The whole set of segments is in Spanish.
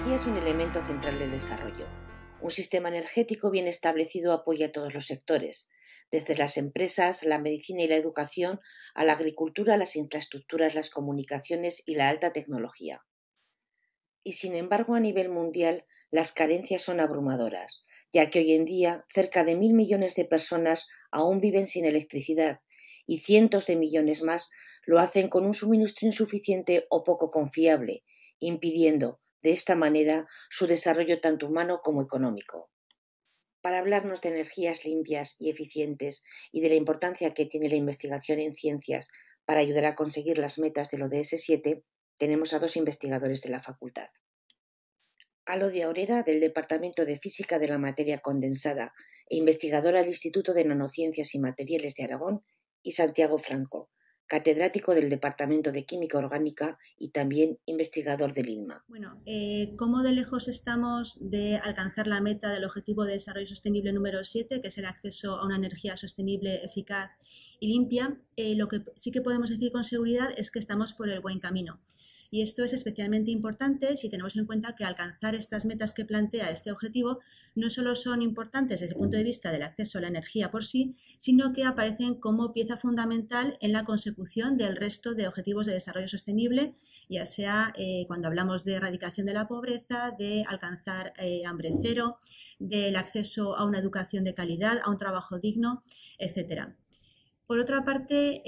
energía es un elemento central del desarrollo. Un sistema energético bien establecido apoya a todos los sectores, desde las empresas, la medicina y la educación, a la agricultura, las infraestructuras, las comunicaciones y la alta tecnología. Y sin embargo, a nivel mundial, las carencias son abrumadoras, ya que hoy en día cerca de 1.000 millones de personas aún viven sin electricidad y cientos de millones más lo hacen con un suministro insuficiente o poco confiable, impidiendo, de esta manera, su desarrollo tanto humano como económico. Para hablarnos de energías limpias y eficientes y de la importancia que tiene la investigación en ciencias para ayudar a conseguir las metas del ODS 7, tenemos a dos investigadores de la facultad. Alo de Aurera, del Departamento de Física de la Materia Condensada e investigadora del Instituto de Nanociencias y Materiales de Aragón, y Santiago Franco, catedrático del Departamento de Química Orgánica y también investigador del ILMA. Bueno, ¿cómo de lejos estamos de alcanzar la meta del Objetivo de Desarrollo Sostenible número 7, que es el acceso a una energía sostenible, eficaz y limpia? Lo que sí que podemos decir con seguridad es que estamos por el buen camino. Y esto es especialmente importante si tenemos en cuenta que alcanzar estas metas que plantea este objetivo no solo son importantes desde el punto de vista del acceso a la energía por sí, sino que aparecen como pieza fundamental en la consecución del resto de objetivos de desarrollo sostenible, ya sea cuando hablamos de erradicación de la pobreza, de alcanzar hambre cero, del acceso a una educación de calidad, a un trabajo digno, etcétera. Por otra parte,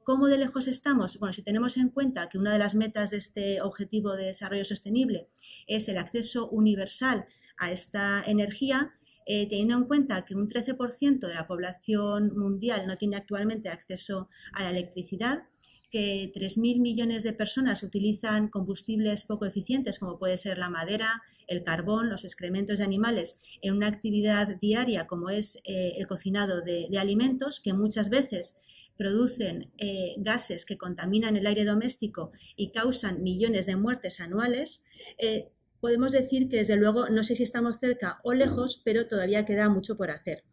¿cómo de lejos estamos? Bueno, si tenemos en cuenta que una de las metas de este Objetivo de Desarrollo Sostenible es el acceso universal a esta energía, teniendo en cuenta que un 13% de la población mundial no tiene actualmente acceso a la electricidad, que 3.000 millones de personas utilizan combustibles poco eficientes, como puede ser la madera, el carbón, los excrementos de animales, en una actividad diaria como es el cocinado de alimentos, que muchas veces producen gases que contaminan el aire doméstico y causan millones de muertes anuales, podemos decir que desde luego no sé si estamos cerca o lejos, pero todavía queda mucho por hacer.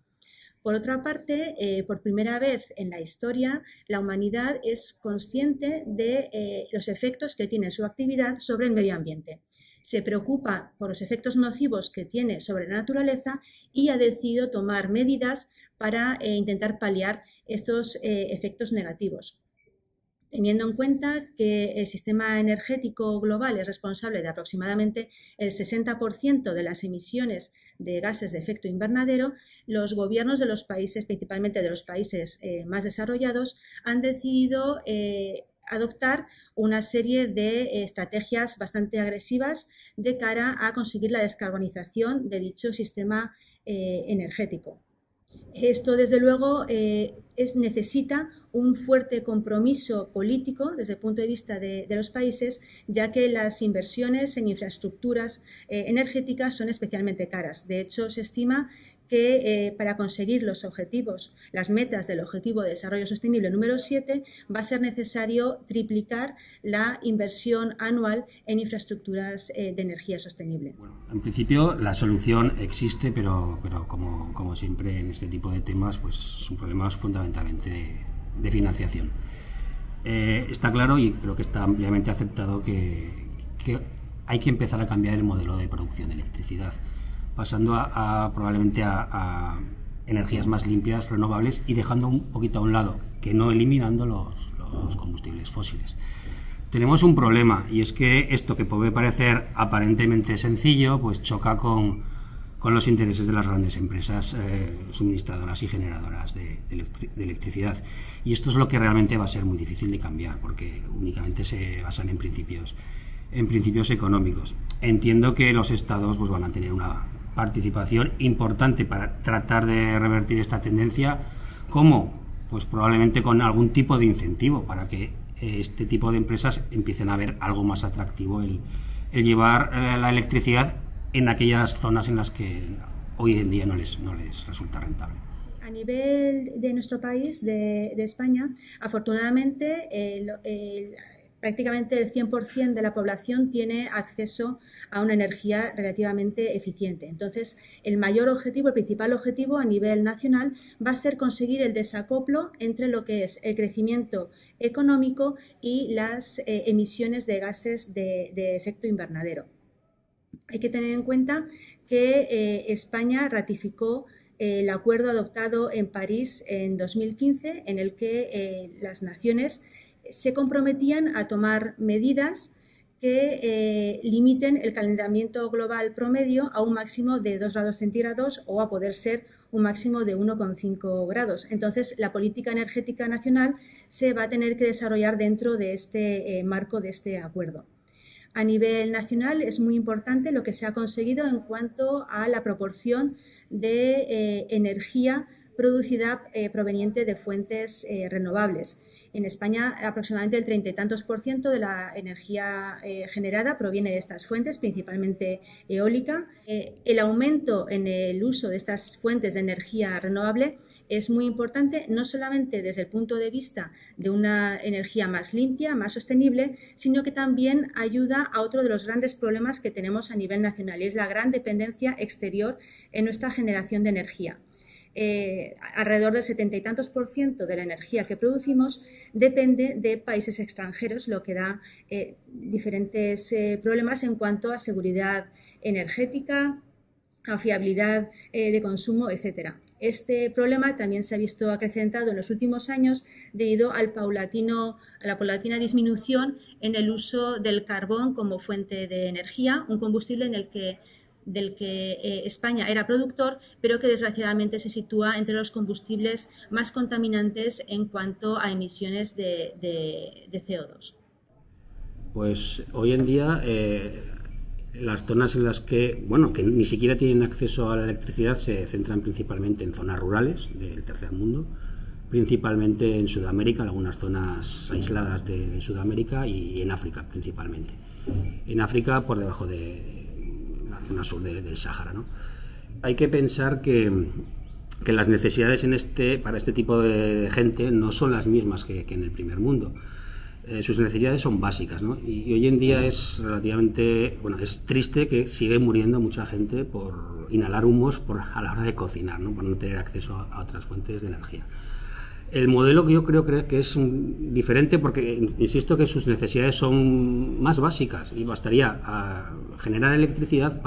Por otra parte, por primera vez en la historia, la humanidad es consciente de los efectos que tiene su actividad sobre el medio ambiente. Se preocupa por los efectos nocivos que tiene sobre la naturaleza y ha decidido tomar medidas para intentar paliar estos efectos negativos. Teniendo en cuenta que el sistema energético global es responsable de aproximadamente el 60% de las emisiones de gases de efecto invernadero, los gobiernos de los países, principalmente de los países más desarrollados, han decidido adoptar una serie de estrategias bastante agresivas de cara a conseguir la descarbonización de dicho sistema energético. Esto, desde luego, necesita un fuerte compromiso político desde el punto de vista de los países, ya que las inversiones en infraestructuras energéticas son especialmente caras. De hecho, se estima que para conseguir los objetivos, las metas del Objetivo de Desarrollo Sostenible número 7, va a ser necesario triplicar la inversión anual en infraestructuras de energía sostenible. Bueno, en principio la solución existe, pero como siempre en este tipo de temas, pues son problemas fundamentalmente de financiación. Está claro y creo que está ampliamente aceptado que hay que empezar a cambiar el modelo de producción de electricidad, pasando probablemente a energías más limpias, renovables, y dejando un poquito a un lado, que no eliminando los combustibles fósiles. Tenemos un problema, y es que esto que puede parecer aparentemente sencillo, pues choca con los intereses de las grandes empresas suministradoras y generadoras de electricidad. Y esto es lo que realmente va a ser muy difícil de cambiar, porque únicamente se basan en principios económicos. Entiendo que los estados pues van a tener una participación importante para tratar de revertir esta tendencia. ¿Cómo? Pues probablemente con algún tipo de incentivo para que este tipo de empresas empiecen a ver algo más atractivo el llevar la electricidad en aquellas zonas en las que hoy en día no les resulta rentable. A nivel de nuestro país, de España, afortunadamente prácticamente el 100% de la población tiene acceso a una energía relativamente eficiente. Entonces, el principal objetivo a nivel nacional va a ser conseguir el desacoplo entre lo que es el crecimiento económico y las emisiones de gases de efecto invernadero. Hay que tener en cuenta que España ratificó el acuerdo adoptado en París en 2015, en el que las naciones se comprometían a tomar medidas que limiten el calentamiento global promedio a un máximo de 2 grados centígrados o a poder ser un máximo de 1,5 grados. Entonces, la política energética nacional se va a tener que desarrollar dentro de este marco de este acuerdo. A nivel nacional es muy importante lo que se ha conseguido en cuanto a la proporción de energía producida proveniente de fuentes renovables. En España aproximadamente el 30 y tantos % de la energía generada proviene de estas fuentes, principalmente eólica. El aumento en el uso de estas fuentes de energía renovable es muy importante, no solamente desde el punto de vista de una energía más limpia, más sostenible, sino que también ayuda a otro de los grandes problemas que tenemos a nivel nacional, y es la gran dependencia exterior en nuestra generación de energía. Alrededor del 70 y tantos % de la energía que producimos depende de países extranjeros, lo que da diferentes problemas en cuanto a seguridad energética, a fiabilidad de consumo, etc. Este problema también se ha visto acrecentado en los últimos años debido a la paulatina disminución en el uso del carbón como fuente de energía, un combustible del que España era productor, pero que desgraciadamente se sitúa entre los combustibles más contaminantes en cuanto a emisiones de CO2. Pues hoy en día las zonas en las que ni siquiera tienen acceso a la electricidad se centran principalmente en zonas rurales del tercer mundo, principalmente en Sudamérica, algunas zonas aisladas de Sudamérica, y en África principalmente. En África por debajo de zona sur del Sáhara, ¿no? Hay que pensar que las necesidades para este tipo de gente no son las mismas que en el primer mundo. Sus necesidades son básicas, ¿no? Y hoy en día es relativamente, es triste que sigue muriendo mucha gente por inhalar humos a la hora de cocinar, ¿no? Por no tener acceso a otras fuentes de energía. El modelo que yo creo que es diferente porque, insisto, que sus necesidades son más básicas y bastaría generar electricidad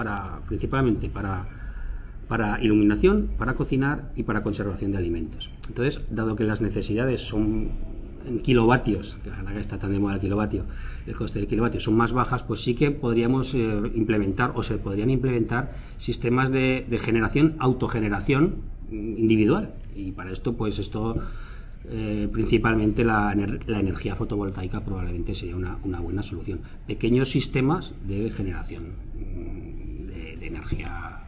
principalmente para iluminación, para cocinar y para conservación de alimentos. Entonces, dado que las necesidades son en kilovatios, que ahora está tan de moda el kilovatio, el coste del kilovatio son más bajas, pues sí que podríamos implementar o se podrían implementar sistemas de generación, autogeneración individual, y para esto principalmente la energía fotovoltaica probablemente sería una buena solución. Pequeños sistemas de generación de energía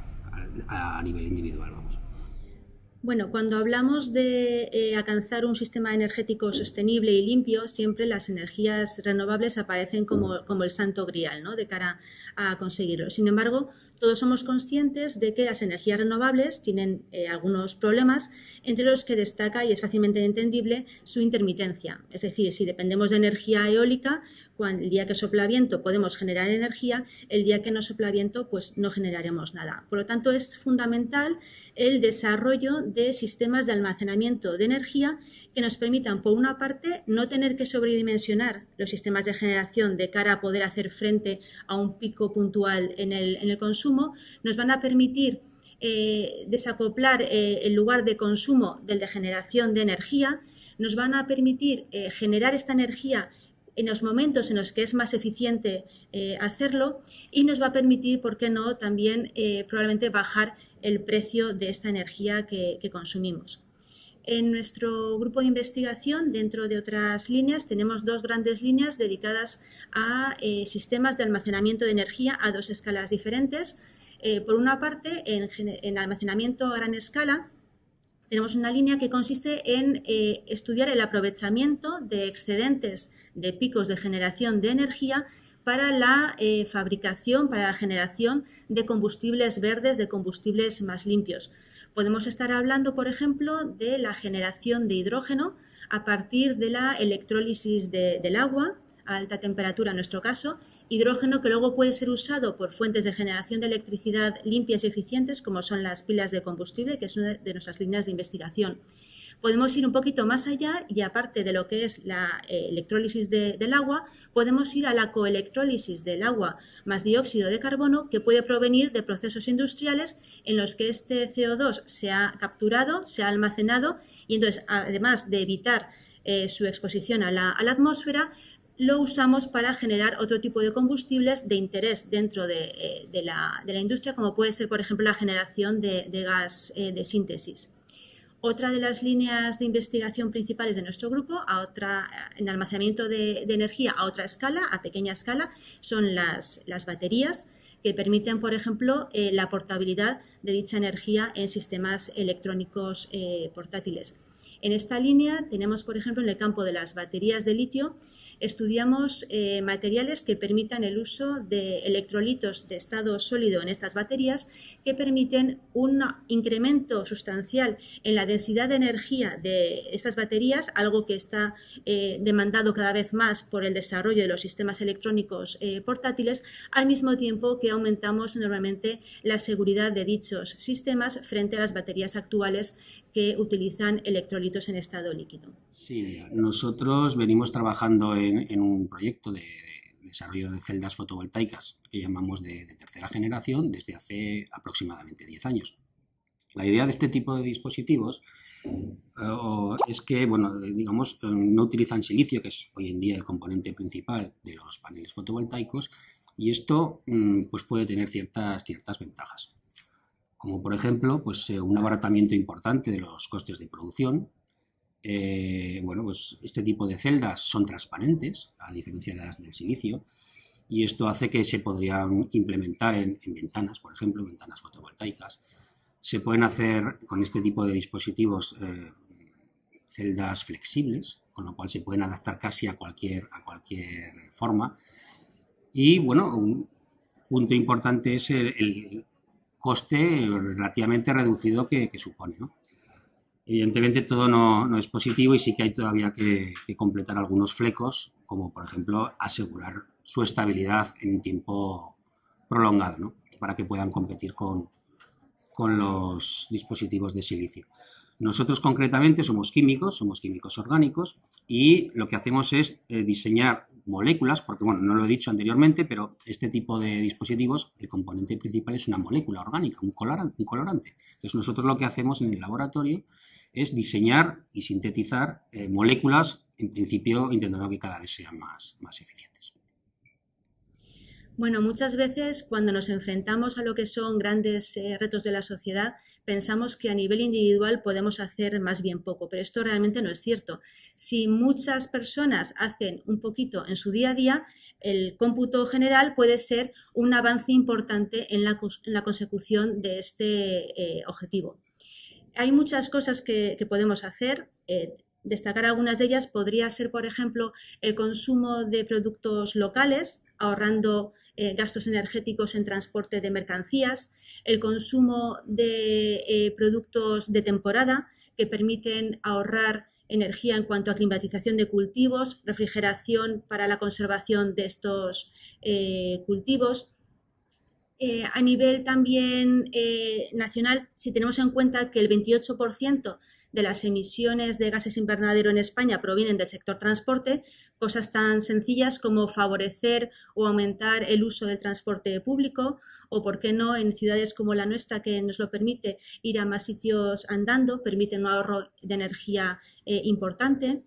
a nivel individual, vamos. Bueno, cuando hablamos de alcanzar un sistema energético sostenible y limpio, siempre las energías renovables aparecen como el santo grial, ¿no?, de cara a conseguirlo. Sin embargo, todos somos conscientes de que las energías renovables tienen algunos problemas, entre los que destaca, y es fácilmente entendible, su intermitencia. Es decir, si dependemos de energía eólica, el día que sopla viento podemos generar energía, el día que no sopla viento pues no generaremos nada. Por lo tanto, es fundamental el desarrollo de sistemas de almacenamiento de energía que nos permitan, por una parte, no tener que sobredimensionar los sistemas de generación de cara a poder hacer frente a un pico puntual en el consumo. Nos van a permitir desacoplar el lugar de consumo del de generación de energía, nos van a permitir generar esta energía en los momentos en los que es más eficiente hacerlo, y nos va a permitir, ¿por qué no?, también probablemente bajar el precio de esta energía que consumimos. En nuestro grupo de investigación, dentro de otras líneas, tenemos dos grandes líneas dedicadas a sistemas de almacenamiento de energía a dos escalas diferentes. Por una parte, en almacenamiento a gran escala, tenemos una línea que consiste en estudiar el aprovechamiento de excedentes de picos de generación de energía para la fabricación, para la generación de combustibles verdes, de combustibles más limpios. Podemos estar hablando, por ejemplo, de la generación de hidrógeno a partir de la electrólisis del agua a alta temperatura, en nuestro caso, hidrógeno que luego puede ser usado por fuentes de generación de electricidad limpias y eficientes, como son las pilas de combustible, que es una de nuestras líneas de investigación. Podemos ir un poquito más allá y aparte de lo que es la electrólisis del agua, podemos ir a la coelectrólisis del agua más dióxido de carbono, que puede provenir de procesos industriales en los que este CO2 se ha capturado, se ha almacenado y entonces, además de evitar su exposición a la atmósfera, lo usamos para generar otro tipo de combustibles de interés dentro de la industria, como puede ser, por ejemplo, la generación de gas de síntesis. Otra de las líneas de investigación principales de nuestro grupo, en almacenamiento de energía a otra escala, a pequeña escala, son las baterías, que permiten, por ejemplo, la portabilidad de dicha energía en sistemas electrónicos portátiles. En esta línea tenemos, por ejemplo, en el campo de las baterías de litio, estudiamos materiales que permitan el uso de electrolitos de estado sólido en estas baterías, que permiten un incremento sustancial en la densidad de energía de estas baterías, algo que está demandado cada vez más por el desarrollo de los sistemas electrónicos portátiles, al mismo tiempo que aumentamos enormemente la seguridad de dichos sistemas frente a las baterías actuales que utilizan electrolitos en estado líquido. Sí, nosotros venimos trabajando en un proyecto de desarrollo de celdas fotovoltaicas que llamamos de tercera generación desde hace aproximadamente 10 años. La idea de este tipo de dispositivos es que, bueno, digamos, no utilizan silicio, que es hoy en día el componente principal de los paneles fotovoltaicos, y esto pues puede tener ciertas ventajas, como por ejemplo pues, un abaratamiento importante de los costes de producción. Bueno, pues este tipo de celdas son transparentes, a diferencia de las del silicio, y esto hace que se podrían implementar en ventanas, por ejemplo, ventanas fotovoltaicas. Se pueden hacer con este tipo de dispositivos celdas flexibles, con lo cual se pueden adaptar casi a cualquier forma. Y bueno, un punto importante es el coste relativamente reducido que supone, ¿no? Evidentemente todo no es positivo y sí que hay todavía que completar algunos flecos, como por ejemplo asegurar su estabilidad en un tiempo prolongado, ¿no? Para que puedan competir con los dispositivos de silicio. Nosotros concretamente somos químicos orgánicos, y lo que hacemos es diseñar moléculas, porque bueno, no lo he dicho anteriormente, pero este tipo de dispositivos, el componente principal es una molécula orgánica, un colorante. Entonces nosotros lo que hacemos en el laboratorio es diseñar y sintetizar moléculas, en principio intentando que cada vez sean más eficientes. Bueno, muchas veces cuando nos enfrentamos a lo que son grandes retos de la sociedad, pensamos que a nivel individual podemos hacer más bien poco, pero esto realmente no es cierto. Si muchas personas hacen un poquito en su día a día, el cómputo general puede ser un avance importante en la consecución de este objetivo. Hay muchas cosas que podemos hacer. Destacar algunas de ellas podría ser, por ejemplo, el consumo de productos locales, ahorrando gastos energéticos en transporte de mercancías, el consumo de productos de temporada que permiten ahorrar energía en cuanto a climatización de cultivos, refrigeración para la conservación de estos cultivos. A nivel también nacional, si tenemos en cuenta que el 28% de las emisiones de gases invernadero en España provienen del sector transporte, cosas tan sencillas como favorecer o aumentar el uso del transporte público, o por qué no en ciudades como la nuestra, que nos lo permite ir a más sitios andando, permite un ahorro de energía importante.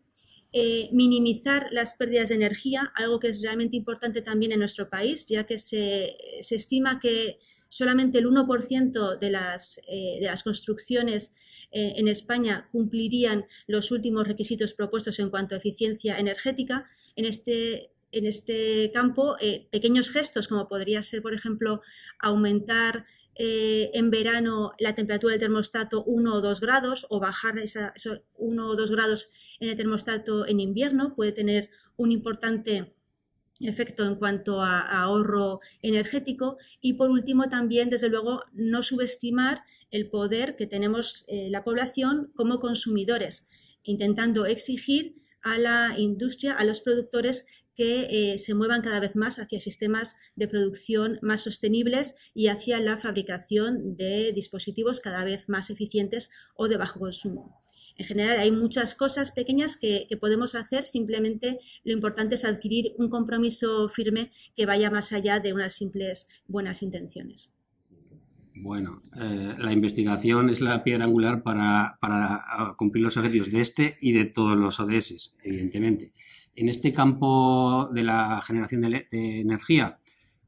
Minimizar las pérdidas de energía, algo que es realmente importante también en nuestro país, ya que se estima que solamente el 1% de las construcciones en España cumplirían los últimos requisitos propuestos en cuanto a eficiencia energética. En este campo, pequeños gestos, como podría ser, por ejemplo, aumentar en verano la temperatura del termostato 1 o 2 grados o bajar esos 1 o 2 grados en el termostato en invierno, puede tener un importante efecto en cuanto a ahorro energético. Y por último también, desde luego, no subestimar el poder que tenemos la población como consumidores, intentando exigir a la industria, a los productores, que se muevan cada vez más hacia sistemas de producción más sostenibles y hacia la fabricación de dispositivos cada vez más eficientes o de bajo consumo. En general hay muchas cosas pequeñas que podemos hacer, simplemente lo importante es adquirir un compromiso firme que vaya más allá de unas simples buenas intenciones. Bueno, la investigación es la piedra angular para cumplir los objetivos de este y de todos los ODS, evidentemente. En este campo de la generación de energía,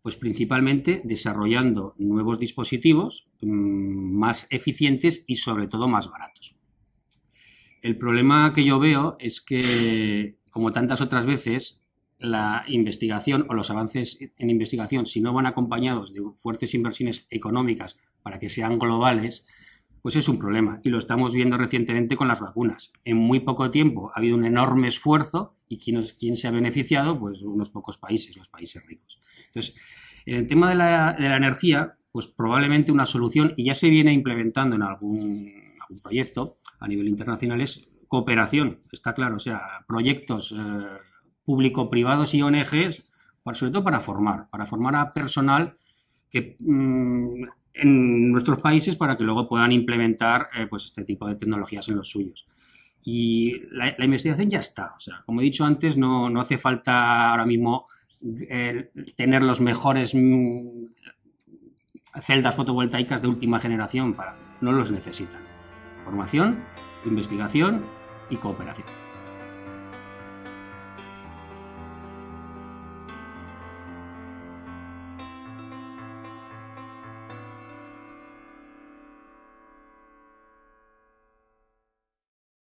pues principalmente desarrollando nuevos dispositivos más eficientes y sobre todo más baratos. El problema que yo veo es que, como tantas otras veces, la investigación o los avances en investigación, si no van acompañados de fuertes inversiones económicas para que sean globales, pues es un problema. Y lo estamos viendo recientemente con las vacunas. En muy poco tiempo ha habido un enorme esfuerzo y ¿quién se ha beneficiado? Pues unos pocos países, los países ricos. Entonces, en el tema de la energía, pues probablemente una solución, y ya se viene implementando en algún proyecto a nivel internacional, es cooperación, está claro, o sea, proyectos público-privados y ONGs, sobre todo para formar a personal que en nuestros países para que luego puedan implementar pues este tipo de tecnologías en los suyos. Y la investigación ya está, o sea, como he dicho antes, no hace falta ahora mismo tener los mejores celdas fotovoltaicas de última generación, no los necesitan. Formación, investigación y cooperación.